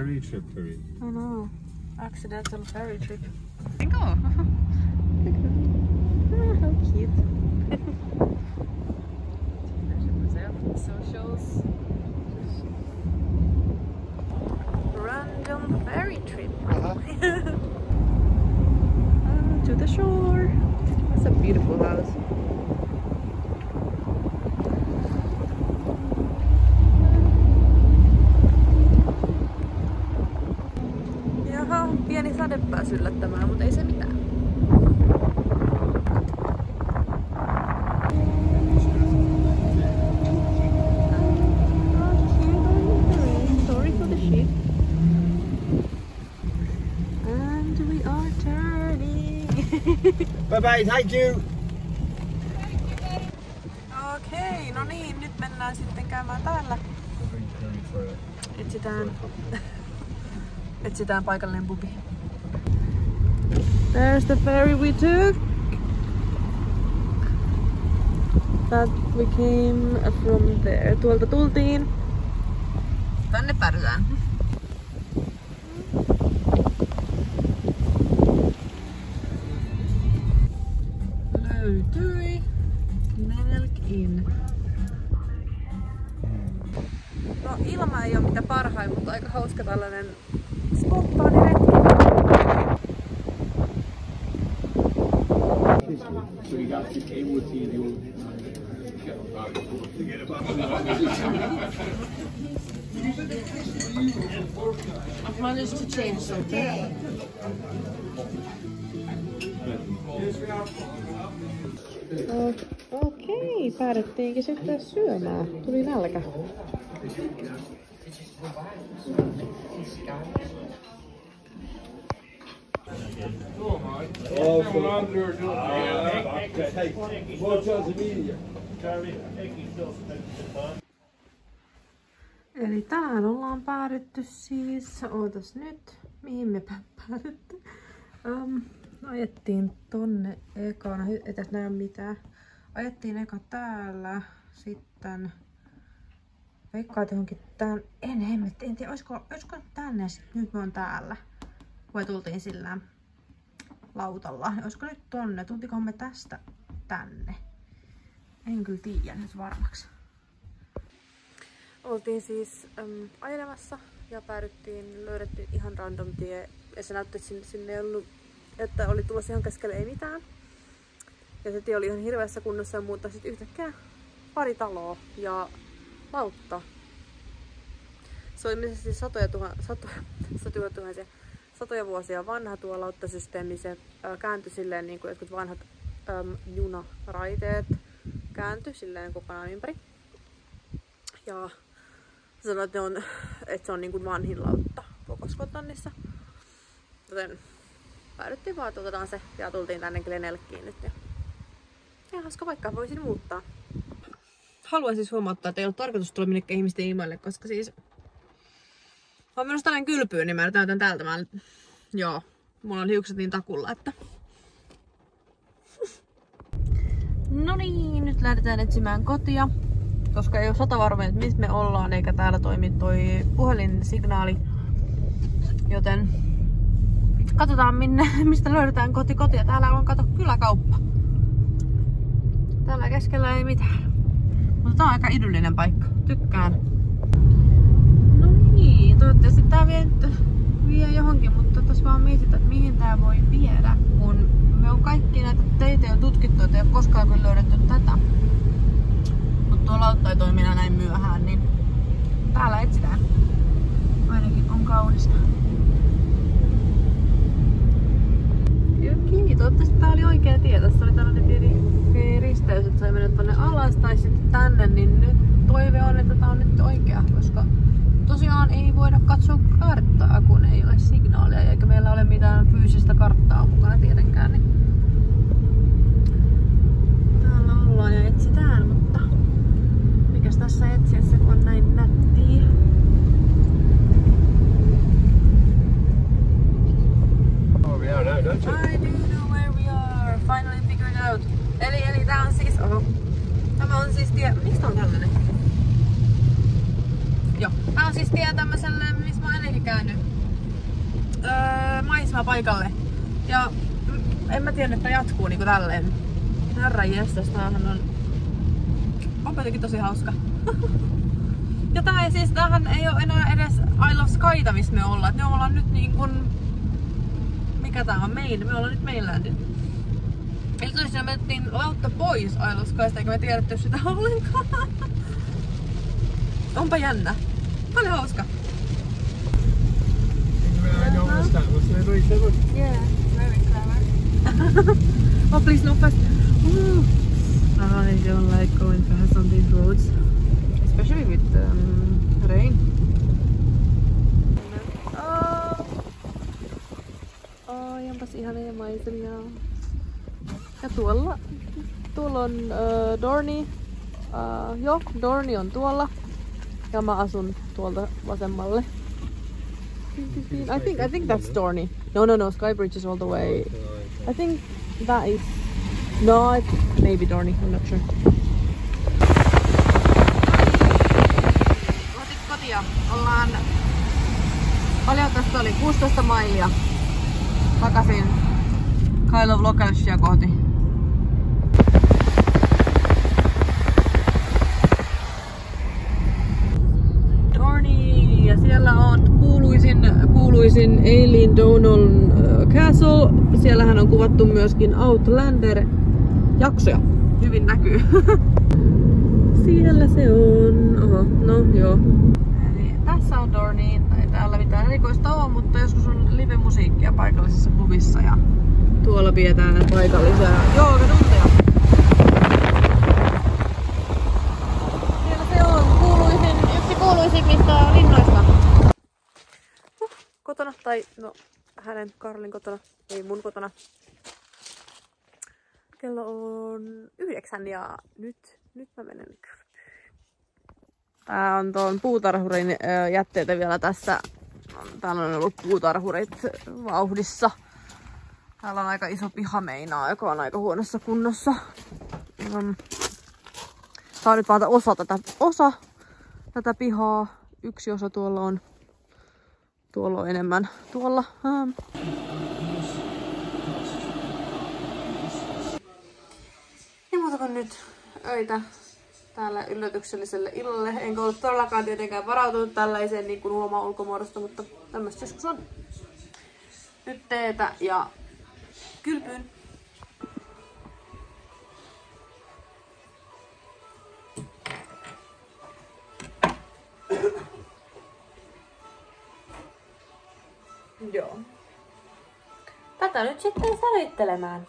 ferry trip, Harry. I know. Accidental ferry trip. Go! How cute. Socials. Random ferry trip. To the shore. That's a beautiful house. Jaha, pieni sade pääsi yllättämään, mutta ei se mitään. Sorry for the ship. And we are turning. Bye bye, thank you! Okei, no niin, nyt mennään sitten käymään täällä. Etsitään paikallinen pubi. There's the ferry we took. That we came from there. Tuolta tultiin. Tänne päädytään. Löytyi Nelk-in. No ilma ei ole mitä parhain, mutta aika hauska tällainen spontaani retki. I've managed to change something. Okei, päädyttiinkin sitten syömään. Tuli nälkä. Eli tähän ollaan päädytty siis. Ootas nyt. Mihin me päädytty? Ajettiin tonne ekana. Ei tässä näe mitään. Ajettiin eka täällä. Sitten veikkaat johonkin tän. En tiedä, olisiko tänne sitten. Nyt me on täällä. Vai tultiin sillä lautalla. Olisiko nyt tonne? Tultikohan me tästä tänne? En kyllä tiedä nyt varmaksi. Oltiin siis ajelemassa ja löydettiin ihan random tie. Ja se näytti, että sinne ei ollut, että oli tulossa ihan keskelle ei mitään. Ja se tie oli ihan hirveässä kunnossa ja muuta. Sitten yhtäkkiä pari taloa ja lautta. Se oli ilmeisesti satoja vuosia vanha tuo lauttasysteemi. Se kääntyi silleen niin kuin jotkut vanhat junaraiteet kääntyi silleen kokonaan ympäri. Ja sanoi, että se on niin kuin vanhin lautta koko Skotlannissa. Joten päädyttiin vaan, että otetaan se ja tultiin tänne Glenelgiin nyt. Ja hauska paikka, voisin muuttaa. Haluan siis huomauttaa, että ei ole tarkoitus tulla minnekään ihmisten ilmoille, koska siis on menossa tällainen kylpyyn, niin mä nyt näytän täältä. Joo, mulla on hiukset niin takulla, että... No niin, nyt lähdetään etsimään kotia. Koska ei ole satavarma, että missä me ollaan, eikä täällä toimi toi puhelinsignaali. Joten katsotaan mistä löydetään kotia. Täällä on kato kyläkauppa. Täällä keskellä ei mitään. Mutta tää on aika idyllinen paikka. Tykkään. No niin, toivottavasti tää vie johonkin, mutta tässä vaan mietitään, että mihin tää voi viedä. Kun me on kaikki näitä teitä jo tutkittu, että ei ole koskaan kyllä löydetty tätä. Tuo lautta ei toimi enää näin myöhään, niin täällä etsitään. Ainakin on kaunista. Okei, toivottavasti tää oli oikea tie. Tässä oli tällainen pieni risteys, että sai mennä tonne alas tai sitten tänne, niin nyt toive on, että tää on nyt oikea, koska tosiaan ei voida katsoa karttaa, kun ei ole signaalia, eikä meillä ole mitään fyysistä karttaa mukana tietenkään. Niin täällä ollaan ja etsitään, mutta mikäs tässä etsiessä, kun on näin nättiä. Oh, we are now, don't you? I do know where we are. Finally figured out. Eli tää on siis... Oho. Tämä on siis tie... Miksi tää on tällainen? Joo. Tää on siis tie tämmöselle, missä mä oon ennenkin käynyt. Maisemapaikalle. Ja en mä tiedä, että jatkuu niinku tälleen. Herran jestas, tämähän on jotenkin tosi hauska. Ja tämähän ei oo enää edes I Love Skyta, missä me ollaan. Me ollaan nyt niin kun... Mikä tää on? Me ollaan nyt Mainlandin. Eli tosiaan me otettiin lautta pois I Love Skysta, eikä me tiedetty sitä ollenkaan. Onpa jännä. Paljon hauska. I don't understand what's the very clever. Yeah, very clever. Oh, please no fast. Ooh. I don't like going fast on these roads, especially with rain. Onpas ihania maisemia. Ja tuolla on Dorni. Joo, Dorni on tuolla. Ja mä asun tuolta vasemmalle. I think that's Dorney. No, Skybridge is all the way. I think that is... No, it's maybe Dorney, I'm not sure. Kotia. Ollaan... Paljon tästä oli? 16 mailia. Takaisin Kyle of Localshia kohti. Ja siellä on kuuluisin Eileen Donan Castle. Siellähän on kuvattu myöskin Outlander-jaksoja. Hyvin näkyy. Siellä se on. Oho, no joo. Eli tässä on Dorney. Ei täällä mitään erikoista ole, mutta joskus on live-musiikkia paikallisessa pubissa. Ja tuolla pidetään paikallisia joogatunteja. Kuuluisimmista linnoista. Kotona, tai no hänen Karlin kotona, ei mun kotona. Kello on 9 ja nyt mä menen kylpyyn. Tää on tuon puutarhurin jätteitä vielä tässä. Täällä on ollut puutarhurit vauhdissa. Täällä on aika iso piha meinaa, joka on aika huonossa kunnossa. Tää on nyt vaan osa tätä pihaa. Yksi osa tuolla on enemmän tuolla. Ja muuta kuin nyt öitä täällä yllätykselliselle illalle. Enkä ollut todellakaan tietenkään varautunut tällaiseen niin kuin huomaa ulkomuodosta, mutta tämmöistä joskus on. Nyt teetä ja kylpyyn. Joo. Tätä nyt sitten säryttelemään.